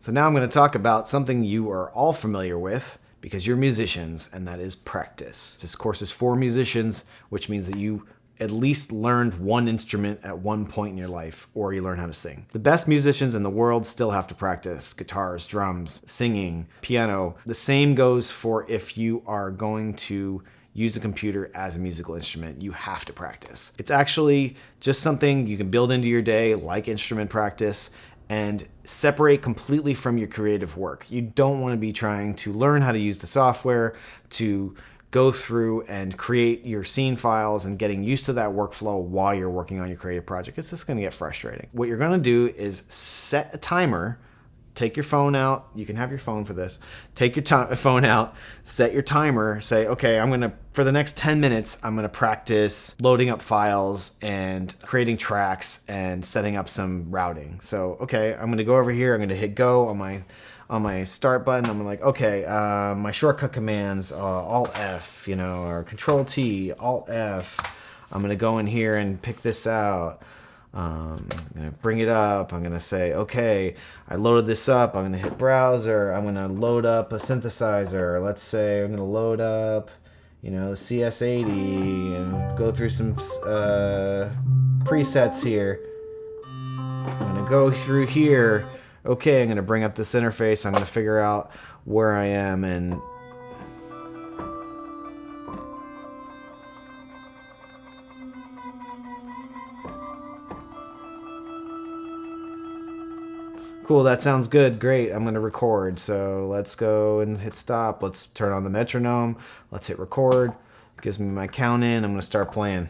So now I'm going to talk about something you are all familiar with because you're musicians, and that is practice. This course is for musicians, which means that you at least learned one instrument at one point in your life, or you learn how to sing. The best musicians in the world still have to practice guitars, drums, singing, piano. The same goes for if you are going to use a computer as a musical instrument. You have to practice. It's actually just something you can build into your day, like instrument practice, and separate completely from your creative work. You don't want to be trying to learn how to use the software, to go through and create your scene files and getting used to that workflow while you're working on your creative project. It's just going to get frustrating. What you're going to do is set a timer. Take your phone out. You can have your phone for this. Take your phone out, set your timer, say, okay, for the next 10 minutes, I'm going to practice loading up files and creating tracks and setting up some routing. So, okay, I'm going to go over here. I'm going to hit go on my start button. I'm like, okay, my shortcut commands, Alt F, or Control T, Alt F. I'm going to go in here and pick this out. I'm going to bring it up. I'm going to say, okay, I loaded this up. I'm going to hit browser. I'm going to load up a synthesizer. Let's say I'm going to load up, the CS80 and go through some presets here. I'm going to go through here. Okay, I'm going to bring up this interface. I'm going to figure out where I am and cool, that sounds good. Great, I'm going to record. So let's go and hit stop. Let's turn on the metronome. Let's hit record. It gives me my count in. I'm going to start playing.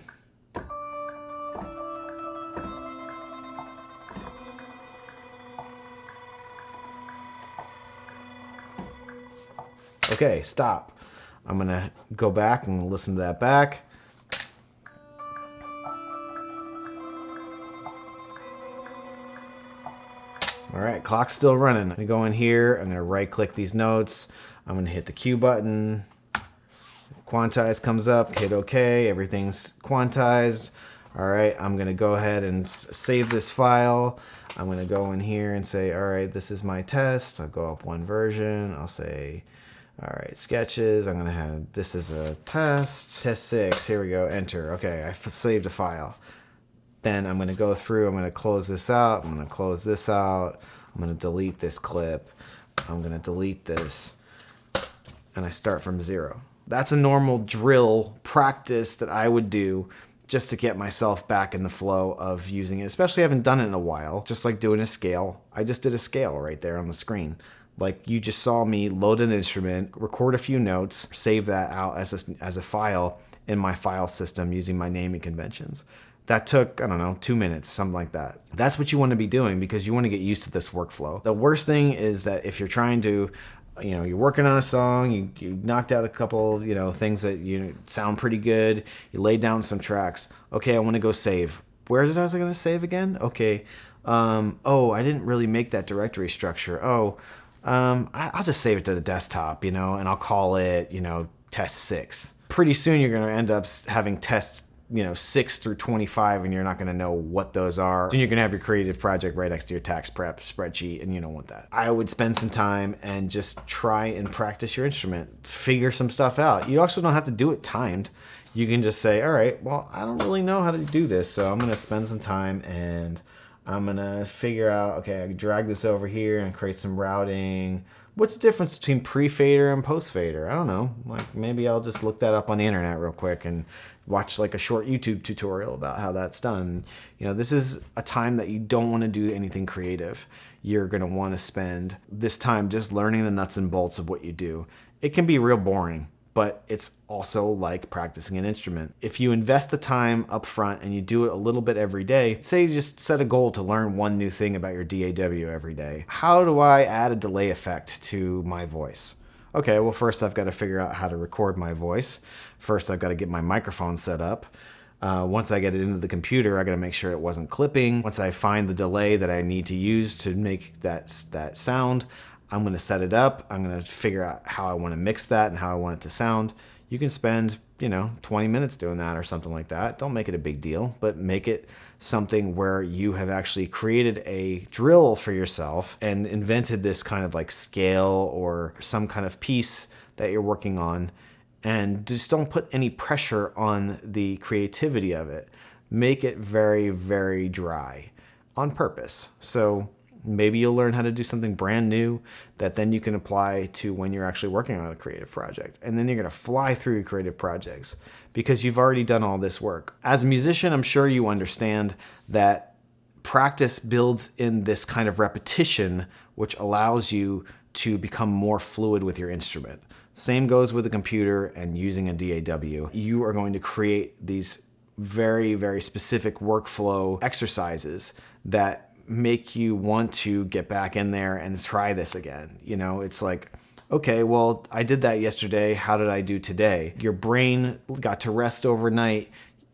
Okay, stop. I'm going to go back and listen to that back. All right, clock's still running. I'm going to go in here. I'm going to right click these notes. I'm going to hit the Q button. Quantize comes up. Hit OK. Everything's quantized. All right, I'm going to go ahead and save this file. I'm going to go in here and say, all right, this is my test. I'll go up one version. I'll say, all right, sketches. I'm going to have, this is a test 6. Here we go. Enter. Okay, I saved a file. Then I'm going to go through. I'm going to close this out. I'm going to close this out. I'm going to delete this clip. I'm going to delete this. And I start from 0. That's a normal drill practice that I would do just to get myself back in the flow of using it, especially I haven't done it in a while. Just like doing a scale. I just did a scale right there on the screen. Like you just saw me load an instrument, record a few notes, save that out as a file in my file system using my naming conventions. That took, 2 minutes, something like that. That's what you want to be doing because you want to get used to this workflow. The worst thing is that if you're trying to, you're working on a song, you knocked out a couple, things that sound pretty good, you laid down some tracks. Okay, I want to go save. Where was I going to save again? Okay. I didn't really make that directory structure. I'll just save it to the desktop, and I'll call it, test 6. Pretty soon you're going to end up having tests 6 through 25, and you're not going to know what those are. Then you're going to have your creative project right next to your tax prep spreadsheet, and you don't want that. I would spend some time and just try and practice your instrument, figure some stuff out. You also don't have to do it timed. You can just say, all right, well, I don't really know how to do this, so I'm going to spend some time and I'm going to figure out, okay, I can drag this over here and create some routing. What's the difference between pre-fader and post-fader? I don't know. Like maybe I'll just look that up on the internet real quick and watch like a short YouTube tutorial about how that's done. This is a time that you don't want to do anything creative. You're going to want to spend this time just learning the nuts and bolts of what you do. It can be real boring, but it's also like practicing an instrument. If you invest the time up front and you do it a little bit every day, say you just set a goal to learn one new thing about your DAW every day. How do I add a delay effect to my voice? Okay, well, first I've got to figure out how to record my voice. First, I've got to get my microphone set up. Once I get it into the computer, I got to make sure it wasn't clipping. Once I find the delay that I need to use to make that sound, I'm going to set it up. I'm going to figure out how I want to mix that and how I want it to sound. You can spend, 20 minutes doing that or something like that. Don't make it a big deal, but make it something where you have actually created a drill for yourself and invented this kind of like scale or some kind of piece that you're working on, and just don't put any pressure on the creativity of it. Make it very, very dry on purpose. So maybe you'll learn how to do something brand new that then you can apply to when you're actually working on a creative project. And then you're going to fly through your creative projects because you've already done all this work. As a musician, I'm sure you understand that practice builds in this kind of repetition, which allows you to become more fluid with your instrument. Same goes with a computer and using a DAW. You are going to create these very, very specific workflow exercises that make you want to get back in there and try this again. You know, it's like, okay, well, I did that yesterday. How did I do today? Your brain got to rest overnight.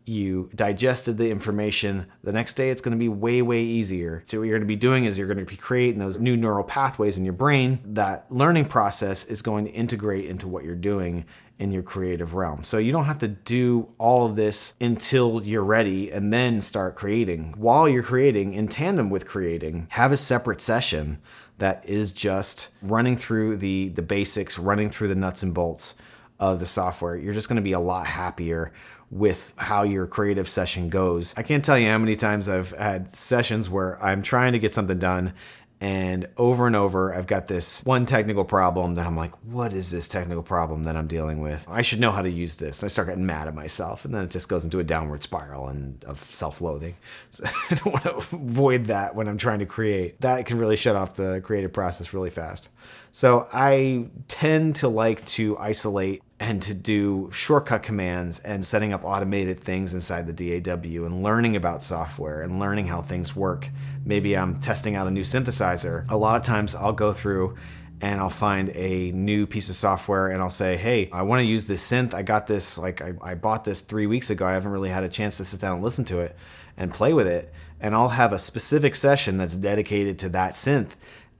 You digested the information. The next day, it's going to be way, way easier. So what you're going to be doing is you're going to be creating those new neural pathways in your brain. That learning process is going to integrate into what you're doing in your creative realm. So you don't have to do all of this until you're ready and then start creating. While you're creating, in tandem with creating, have a separate session that is just running through the basics, running through the nuts and bolts of the software. You're just going to be a lot happier with how your creative session goes. I can't tell you how many times I've had sessions where I'm trying to get something done, and over, I've got this one technical problem that I'm like, what is this technical problem that I'm dealing with? I should know how to use this. I start getting mad at myself, and then it just goes into a downward spiral of self-loathing. So I don't want to avoid that when I'm trying to create. That can really shut off the creative process really fast. So I tend to like to isolate and to do shortcut commands and setting up automated things inside the DAW and learning about software and learning how things work. Maybe I'm testing out a new synthesizer. A lot of times I'll go through and I'll find a new piece of software and I'll say, hey, I want to use this synth. I got this, like I bought this 3 weeks ago. I haven't really had a chance to sit down and listen to it and play with it. And I'll have a specific session that's dedicated to that synth,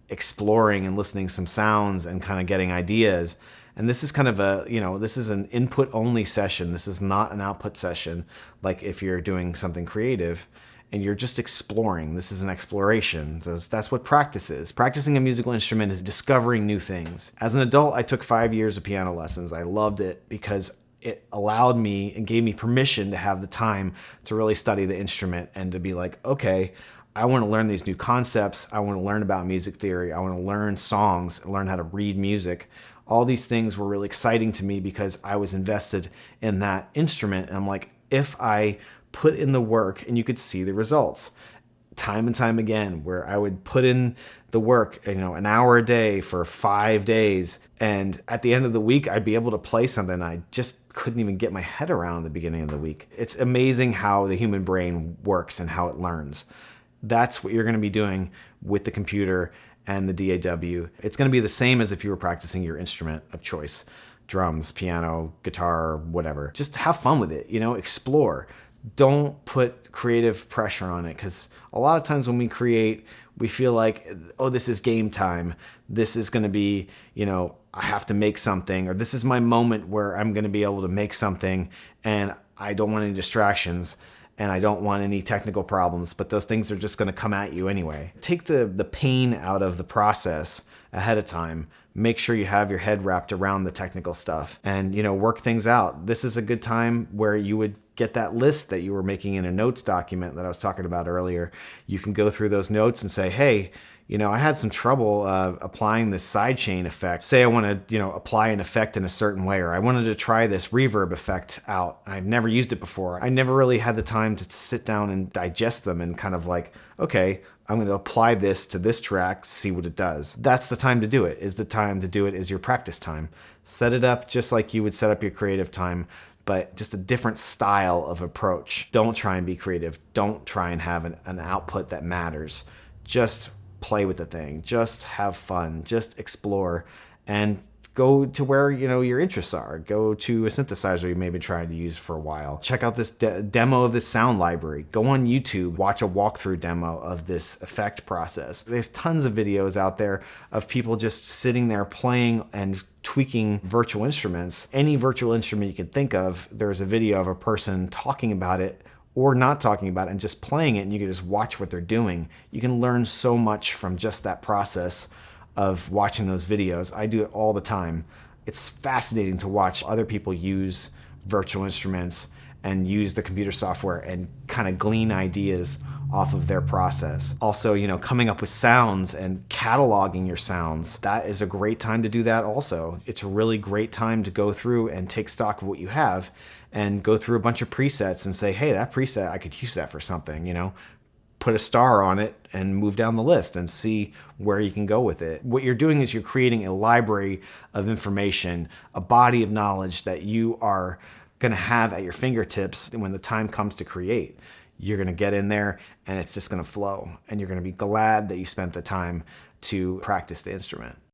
exploring and listening some sounds and kind of getting ideas. And this is kind of this is an input only session. This is not an output session like if you're doing something creative and you're just exploring. This is an exploration. So that's what practice is. Practicing a musical instrument is discovering new things. As an adult, I took 5 years of piano lessons. I loved it because it allowed me and gave me permission to have the time to really study the instrument and to be like, okay, I want to learn these new concepts. I want to learn about music theory. I want to learn songs, learn how to read music. All these things were really exciting to me because I was invested in that instrument. And I'm like, if I put in the work, and you could see the results time and time again, where I would put in the work, an hour a day for 5 days. And at the end of the week, I'd be able to play something I just couldn't even get my head around at the beginning of the week. It's amazing how the human brain works and how it learns. That's what you're going to be doing with the computer and the DAW. It's going to be the same as if you were practicing your instrument of choice, drums, piano, guitar, whatever. Just have fun with it, explore. Don't put creative pressure on it, because a lot of times when we create, we feel like, oh, this is game time. This is going to be, I have to make something, or this is my moment where I'm going to be able to make something, and I don't want any distractions. And I don't want any technical problems, but those things are just going to come at you anyway. Take the pain out of the process ahead of time. Make sure you have your head wrapped around the technical stuff and, work things out. This is a good time where you would get that list that you were making in a notes document that I was talking about earlier. You can go through those notes and say, hey, I had some trouble applying this sidechain effect. Say I want to, apply an effect in a certain way, or I wanted to try this reverb effect out. I've never used it before. I never really had the time to sit down and digest them and kind of like, okay, I'm going to apply this to this track, see what it does. That's the time to do it. Is the time to do it is your practice time. Set it up just like you would set up your creative time, but just a different style of approach. Don't try and be creative. Don't try and have an output that matters. Just play with the thing, just have fun, just explore, and go to where your interests are. Go to a synthesizer you may be trying to use for a while. Check out this demo of this sound library. Go on YouTube, watch a walkthrough demo of this effect process. There's tons of videos out there of people just sitting there playing and tweaking virtual instruments. Any virtual instrument you can think of, there's a video of a person talking about it or not talking about it and just playing it, and you can just watch what they're doing. You can learn so much from just that process of watching those videos. I do it all the time. It's fascinating to watch other people use virtual instruments and use the computer software and kind of glean ideas off of their process. Also, you know, coming up with sounds and cataloging your sounds. That is a great time to do that also. It's a really great time to go through and take stock of what you have and go through a bunch of presets and say, hey, that preset, I could use that for something, you know? Put a star on it and move down the list and see where you can go with it. What you're doing is you're creating a library of information, a body of knowledge that you are going to have at your fingertips when the time comes to create. You're going to get in there and it's just going to flow, and you're going to be glad that you spent the time to practice the instrument.